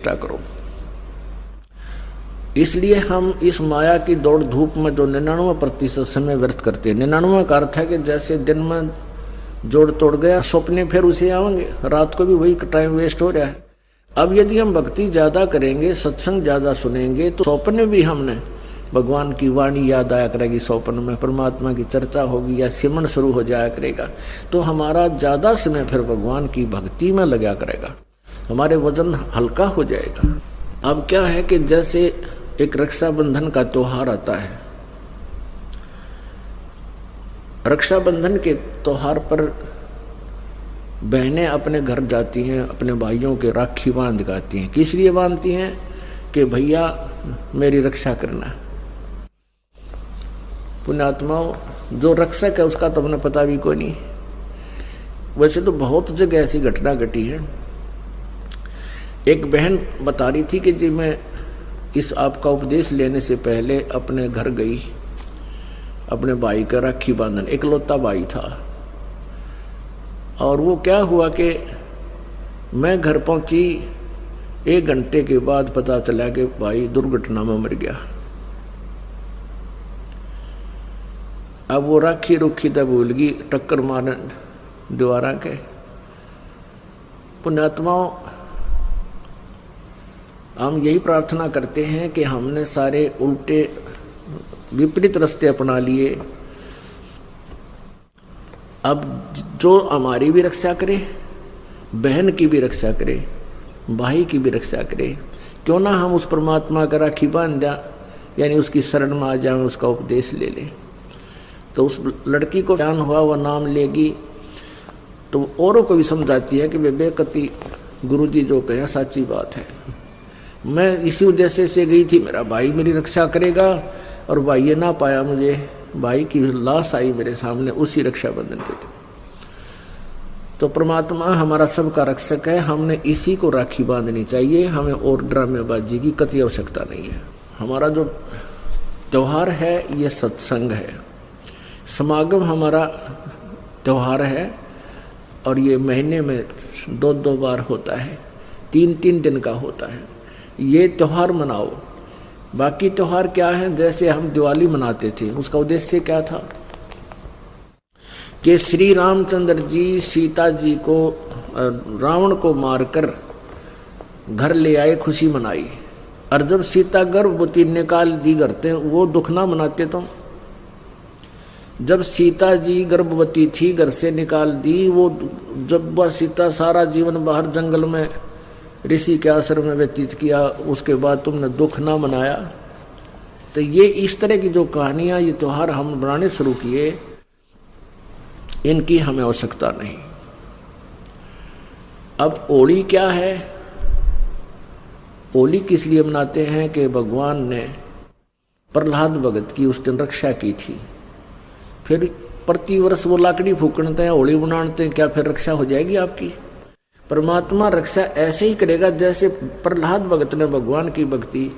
करो। इसलिए हम इस माया की दौड़ धूप में जो 99% समय व्यर्थ करते हैं। 99 का अर्थ है कि जैसे दिन में जोड़ तोड़ गया, सपने फिर उसे आवेंगे, रात को भी वही टाइम वेस्ट हो रहा है। अब यदि हम भक्ति ज्यादा करेंगे, सत्संग ज्यादा सुनेंगे, तो सपने भी हमने भगवान की वाणी याद आया करेगी, सपन में परमात्मा की चर्चा होगी या सिमरन शुरू हो जाया करेगा, तो हमारा ज्यादा समय फिर भगवान की भक्ति में लगा करेगा, हमारे वजन हल्का हो जाएगा। अब क्या है कि जैसे एक रक्षाबंधन का त्योहार आता है, रक्षाबंधन के त्योहार पर बहनें अपने घर जाती हैं, अपने भाइयों के राखी बांध गाती हैं। किस लिए बांधती हैं? कि भैया मेरी रक्षा करना। पुण्यात्माओं, जो रक्षक है उसका तो हमें पता भी कोई नहीं। वैसे तो बहुत जगह ऐसी घटना घटी है। एक बहन बता रही थी कि जी मैं इस आपका उपदेश लेने से पहले अपने घर गई, अपने भाई का राखी बांधन, इकलौता भाई था। और वो क्या हुआ कि मैं घर पहुंची, 1 घंटे के बाद पता चला कि भाई दुर्घटना में मर गया। अब वो राखी रुखी तब भूल गई, टक्कर मारने द्वारा के। पुण्यात्माओं, हम यही प्रार्थना करते हैं कि हमने सारे उल्टे विपरीत रास्ते अपना लिए। अब जो हमारी भी रक्षा करे, बहन की भी रक्षा करे, भाई की भी रक्षा करे, क्यों ना हम उस परमात्मा का राखी बांध जा, यानी उसकी शरण में आ जाए, उसका उपदेश ले लें। तो उस लड़की को ज्ञान हुआ, वह नाम लेगी तो औरों को भी समझाती है कि बेकती गुरुजी जो कहे सच्ची बात है। मैं इसी उद्देश्य से गई थी, मेरा भाई मेरी रक्षा करेगा, और भाई ये ना पाया मुझे, भाई की लाश आई मेरे सामने उसी रक्षाबंधन के दिन। तो परमात्मा हमारा सबका रक्षक है, हमने इसी को राखी बांधनी चाहिए, हमें और ड्रामेबाजी की कतई आवश्यकता नहीं है। हमारा जो त्योहार है ये सत्संग है, समागम हमारा त्योहार है, और ये महीने में 2-2 बार होता है, 3-3 दिन का होता है। ये त्योहार मनाओ। बाकी त्योहार क्या है? जैसे हम दिवाली मनाते थे, उसका उद्देश्य क्या था कि श्री रामचंद्र जी सीता जी को, रावण को मारकर घर ले आए, खुशी मनाई। और जब सीता गर्भवती निकाल दी करते, वो दुख ना मनाते तुम? जब सीता जी गर्भवती थी, घर से निकाल दी, वो जब वह सीता सारा जीवन बाहर जंगल में ऋषि के आश्रम में व्यतीत किया, उसके बाद तुमने दुख ना मनाया। तो ये इस तरह की जो कहानियां, ये त्योहार हम बनाने शुरू किए, इनकी हमें आवश्यकता नहीं। अब होली क्या है? होली किस लिए मनाते हैं कि भगवान ने प्रहलाद भगत की उस दिन रक्षा की थी। फिर प्रतिवर्ष वो लाकड़ी फूकते हैं, होली मनाते हैं, क्या फिर रक्षा हो जाएगी आपकी? परमात्मा रक्षा ऐसे ही करेगा जैसे प्रहलाद भगत ने भगवान की भक्ति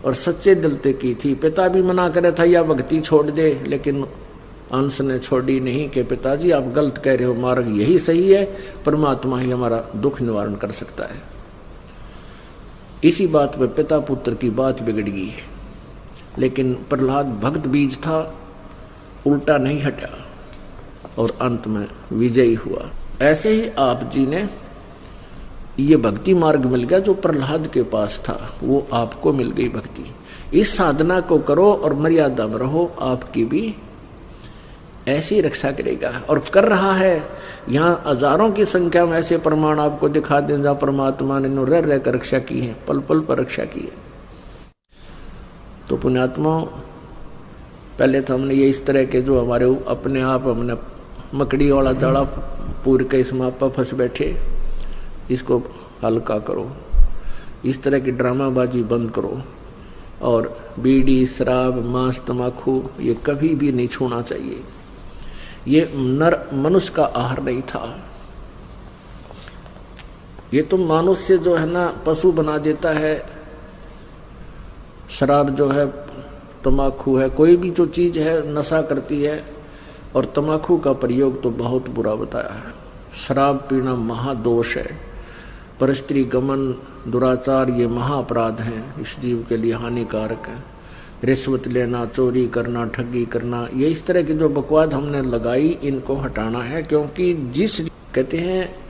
और सच्चे दिल से की थी। पिता भी मना करे था या भक्ति छोड़ दे, लेकिन अंश ने छोड़ी नहीं कि पिताजी आप गलत कह रहे हो, मार्ग यही सही है, परमात्मा ही हमारा दुख निवारण कर सकता है। इसी बात पे पिता पुत्र की बात बिगड़ गई, लेकिन प्रहलाद भक्त बीज था, उल्टा नहीं हटा और अंत में विजयी हुआ। ऐसे ही आप जी ने ये भक्ति मार्ग मिल गया जो प्रहलाद के पास था, वो आपको मिल गई भक्ति। इस साधना को करो और मर्यादा में रहो, आपकी भी ऐसी रक्षा करेगा और कर रहा है। यहाँ हजारों की संख्या में ऐसे प्रमाण आपको दिखा दें जहाँ परमात्मा ने रह रह कर रक्षा की है, पल पल पर रक्षा की है। तो पुण्यात्मा, पहले तो हमने ये इस तरह के जो हमारे अपने आप हमने मकड़ी वाला जाड़ा पूर के इसमें आप फंस बैठे, इसको हल्का करो। इस तरह की ड्रामाबाजी बंद करो, और बीड़ी, शराब, मांस, तम्बाकू ये कभी भी नहीं छूना चाहिए। ये नर मनुष्य का आहार नहीं था। ये तो मनुष्य जो है ना पशु बना देता है। शराब जो है, तम्बाकू है, कोई भी जो चीज़ है नशा करती है। और तम्बाकू का प्रयोग तो बहुत बुरा बताया है। शराब पीना महादोष है। परस्त्री गमन, दुराचार ये महाअपराध हैं, इस जीव के लिए हानिकारक है। रिश्वत लेना, चोरी करना, ठगी करना, ये इस तरह की जो बकवाद हमने लगाई, इनको हटाना है। क्योंकि जिस कहते हैं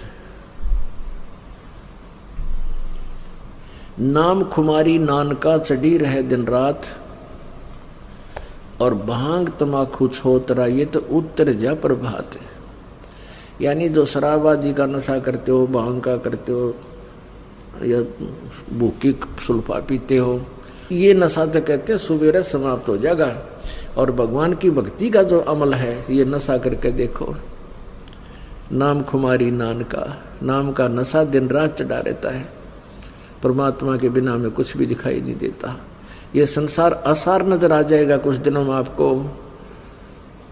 नाम खुमारी नानका चढ़ी रहे दिन रात, और भांग तमाकू छोतरा ये तो उत्तर जा प्रभात है। यानी जो शराब आदि का नशा करते हो, भांग का करते हो, या भूखी सुल्फा पीते हो, ये नशा तो कहते हैं सुबेरे समाप्त हो जाएगा। और भगवान की भक्ति का जो अमल है, ये नशा करके देखो। नाम खुमारी नानका, नाम का नशा दिन रात चढ़ा रहता है। परमात्मा के बिना में कुछ भी दिखाई नहीं देता। ये संसार असार नजर आ जाएगा कुछ दिनों में आपको,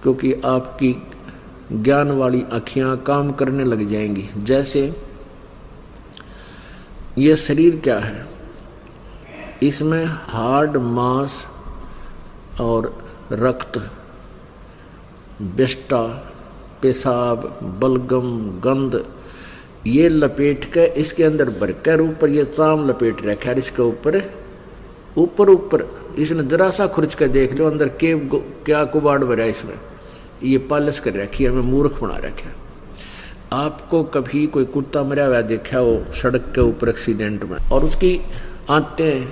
क्योंकि आपकी ज्ञान वाली आँखियाँ काम करने लग जाएंगी। जैसे ये शरीर क्या है, इसमें हाड़, मांस और रक्त, विष्टा, पेशाब, बलगम, गंध, ये लपेट के इसके अंदर भरकर ऊपर ये चाम लपेट रखा है। इसके ऊपर इसने जरा सा खुरच कर देख लो अंदर के क्या कुबाड़ भरा है इसमें, ये पालिश कर रखी है, हमें मूर्ख बना रखा है। आपको कभी कोई कुत्ता मरा हुआ देखा हो सड़क के ऊपर एक्सीडेंट में, और उसकी आंतें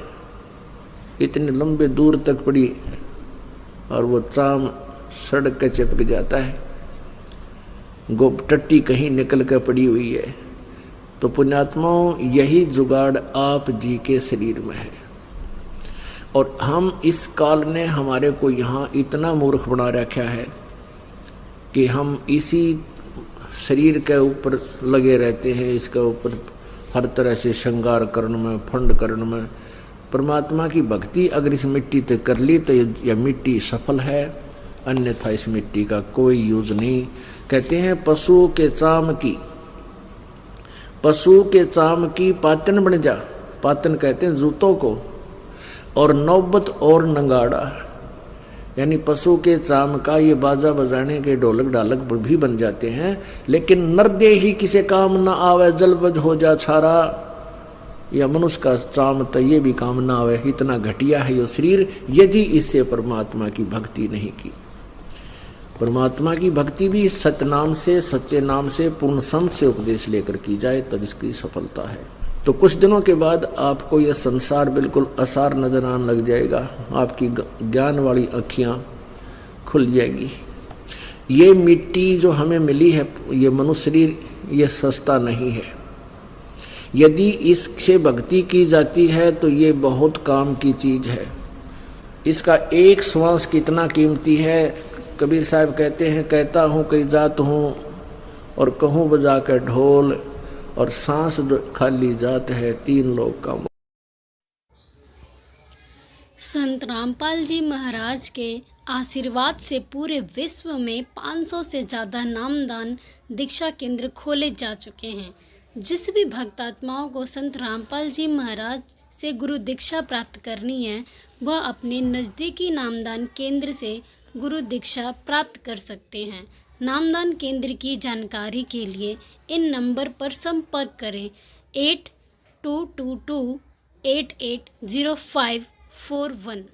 इतने लंबे दूर तक पड़ी और वो चाम सड़क के चिपक जाता है, टट्टी कहीं निकल कर पड़ी हुई है। तो पुण्यात्माओं, यही जुगाड़ आप जी के शरीर में है। और हम इस काल ने हमारे को यहाँ इतना मूर्ख बना रखा है कि हम इसी शरीर के ऊपर लगे रहते हैं, इसके ऊपर हर तरह से श्रृंगार करने में, फंड करने में। परमात्मा की भक्ति अगर इस मिट्टी ते कर ली तो यह मिट्टी सफल है, अन्यथा इस मिट्टी का कोई यूज नहीं। कहते हैं पशु के चाम की पातन बन जा, पातन कहते हैं जूतों को, और नौबत और नंगाड़ा, यानी पशु के चाम का ये बाजा बजाने के ढोलक ढालक भी बन जाते हैं। लेकिन नरदे ही किसे काम न आवे, जलबज हो जा छारा, या मनुष्य का चाम तो ये भी काम ना आवे। इतना घटिया है ये शरीर, यदि इससे परमात्मा की भक्ति नहीं की। परमात्मा की भक्ति भी सतनाम से, सच्चे नाम से, पूर्ण संत से उपदेश लेकर की जाए तब इसकी सफलता है। तो कुछ दिनों के बाद आपको यह संसार बिल्कुल असार नजर आने लग जाएगा, आपकी ज्ञान वाली आँखियाँ खुल जाएगी। ये मिट्टी जो हमें मिली है, ये मनुष्य शरीर, ये सस्ता नहीं है। यदि इससे भक्ति की जाती है तो ये बहुत काम की चीज है। इसका एक श्वास कितना कीमती है। कबीर साहब कहते हैं, कहता हूँ कई जात हूँ और कहूँ बजा कर ढोल, और सांस जो खाली जात है तीन लोग का। संत रामपाल जी महाराज के आशीर्वाद से पूरे विश्व में 500 से ज़्यादा नामदान दीक्षा केंद्र खोले जा चुके हैं। जिस भी भक्तात्माओं को संत रामपाल जी महाराज से गुरु दीक्षा प्राप्त करनी है, वह अपने नज़दीकी नामदान केंद्र से गुरु दीक्षा प्राप्त कर सकते हैं। नामदान केंद्र की जानकारी के लिए इन नंबर पर संपर्क करें 8222880541।